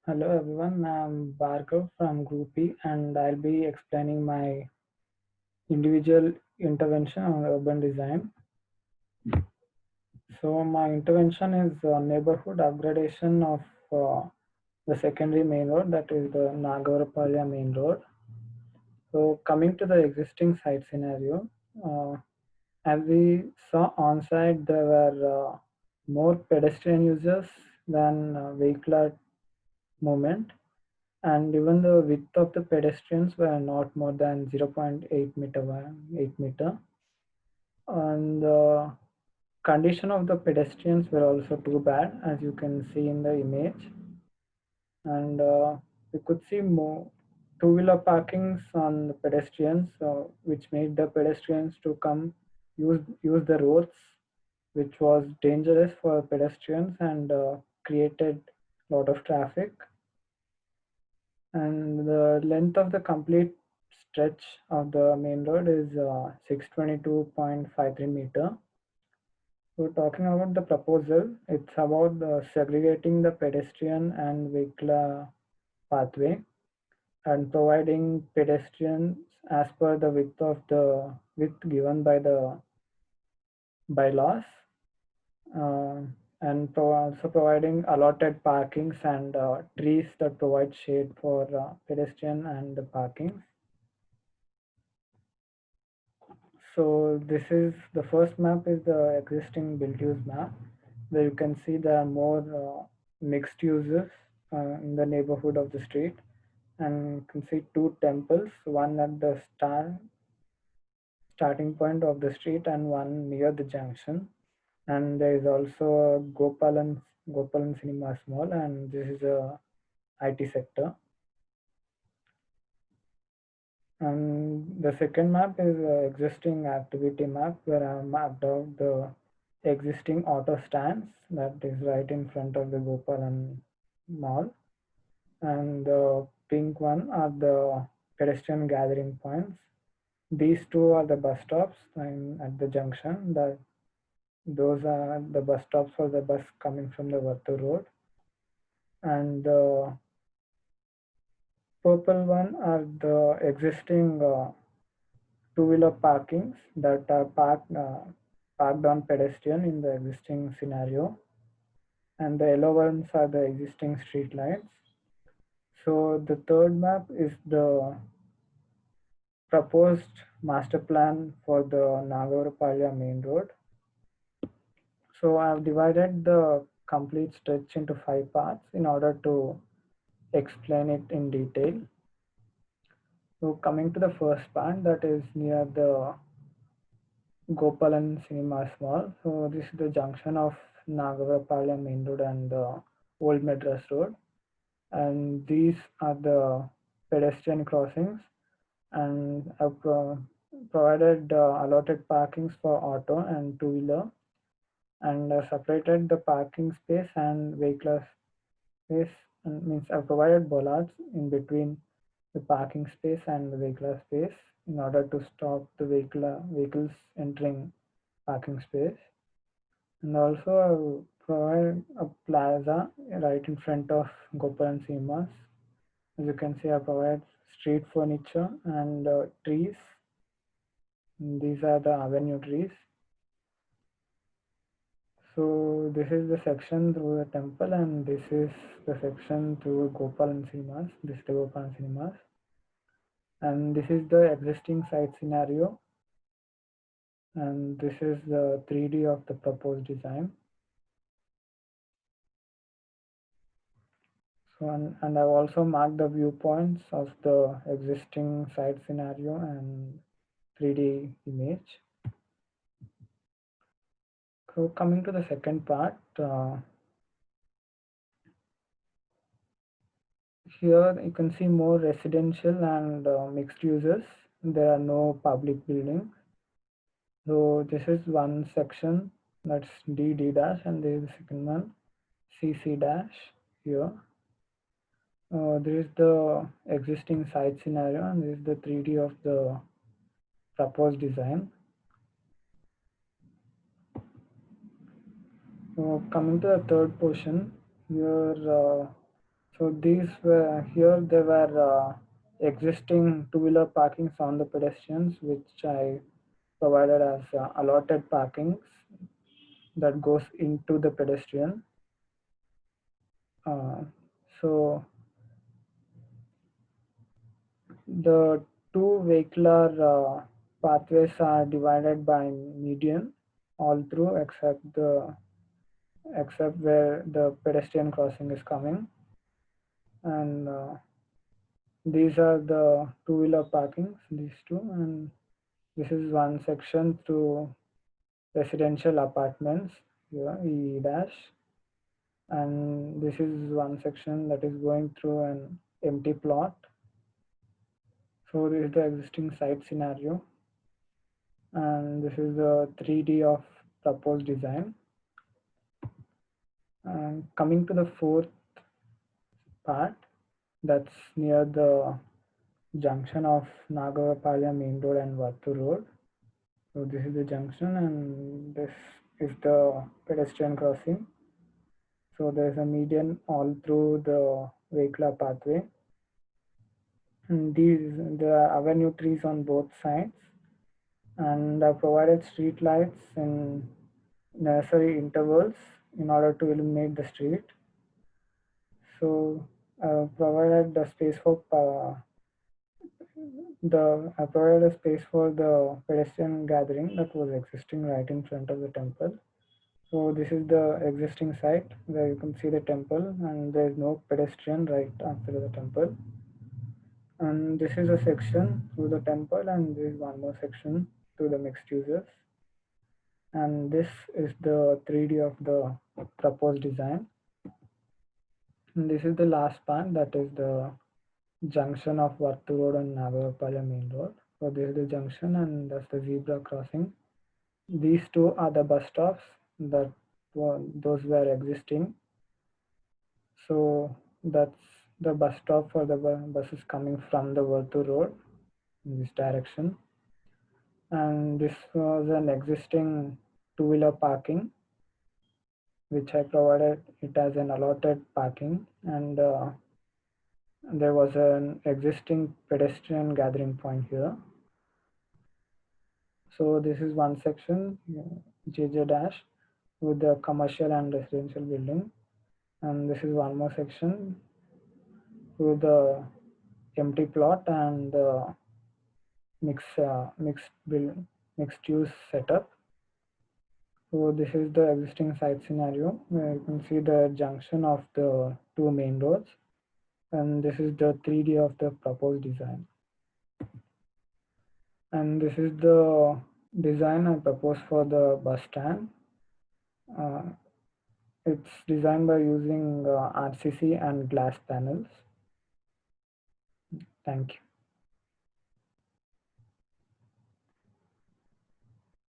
Hello everyone, I'm Bhargav from Group E and I'll be explaining my individual intervention on urban design. So my intervention is neighborhood upgradation of the secondary main road, that is the Nagavarapalya main road. So coming to the existing site scenario, uh, as we saw on site, there were more pedestrian users than vehicular movement, and even the width of the pedestrians were not more than 0.8 meter, 8 meter, and the condition of the pedestrians were also too bad, as you can see in the image. And we could see more two-wheeler parkings on the pedestrians, which made the pedestrians to come use the roads, which was dangerous for pedestrians and created a lot of traffic. And the length of the complete stretch of the main road is 622.53 meter. So talking about the proposal, it's about segregating the pedestrian and vehicular pathway and providing pedestrians as per the width given by the bylaws, uh, and also providing allotted parkings and trees that provide shade for pedestrian and the parking. So this is the first map is the existing built use map, where you can see there are more mixed uses in the neighborhood of the street, and you can see two temples, one at the starting point of the street and one near the junction. And there is also Gopalan Cinemas Mall, and this is a IT sector. And the second map is existing activity map, where I mapped out the existing auto stands that is right in front of the Gopalan Mall. And the pink one are the pedestrian gathering points. These two are the bus stops at the junction. Those are the bus stops for the bus coming from the Vattu road. And the purple one are the existing two-wheeler parkings that are parked on pedestrian in the existing scenario, and the yellow ones are the existing street lights. So the third map is the proposed master plan for the Nagavarapalya main road. So I have divided the complete stretch into 5 parts in order to explain it in detail. So coming to the first part, that is near the Gopalan Cinemas Mall. So this is the junction of Nagavarapalya main road and the Old Madras road. And these are the pedestrian crossings, and I've provided allotted parkings for auto and two-wheeler, and separated the parking space and vehicular space, and means I've provided bollards in between the parking space and the vehicular space in order to stop the vehicles entering parking space. And also I provide a plaza right in front of Gopalan Cinemas. As you can see, I provide street furniture and trees. And these are the avenue trees. So this is the section through the temple, and this is the section through Gopalan Cinemas. This is the Gopalan Cinemas. And this is the existing site scenario. And this is the 3D of the proposed design. So, and I've also marked the viewpoints of the existing site scenario and 3D image. So coming to the second part, here you can see more residential and mixed uses. There are no public buildings. So this is one section, that's D dash, and there is the second one, CC dash here. This is the existing site scenario, and this is the 3D of the proposed design. So coming to the third portion, here So these were here. There were existing two-wheeler parkings on the pedestrians, which I provided as allotted parkings that goes into the pedestrian. Uh, so the two vehicular pathways are divided by median all through except where the pedestrian crossing is coming, and these are the two-wheeler parkings, these two, and this is one section through residential apartments here, E dash, and this is one section that is going through an empty plot. So this is the existing site scenario, and this is the 3D of proposed design. And coming to the fourth part, that's near the junction of Nagarapalia Main Road and Vattu Road. So this is the junction, and this is the pedestrian crossing. So there's a median all through the vehicular pathway. And there are avenue trees on both sides, and I provided street lights in necessary intervals in order to illuminate the street. So provided the space for I provided a space for the pedestrian gathering that was existing right in front of the temple. So this is the existing site where you can see the temple, and there is no pedestrian right after the temple. And this is a section through the temple, and there is one more section to the mixed users. And this is the 3D of the proposed design. And this is the last part, that is the junction of Vattu Road and Nagarapalya Main Road. So this is the junction, and that's the zebra crossing. These two are the bus stops that those were existing. So that's the bus stop for the buses coming from the Vattu Road in this direction. And this was an existing two-wheeler parking, which I provided it as an allotted parking, and there was an existing pedestrian gathering point here. So this is one section, JJ dash, with the commercial and residential building, and this is one more section with the empty plot and the mixed use setup. So this is the existing site scenario where you can see the junction of the two main roads, and this is the 3D of the proposed design. And this is the design I proposed for the bus stand. It's designed by using RCC and glass panels. Thank you.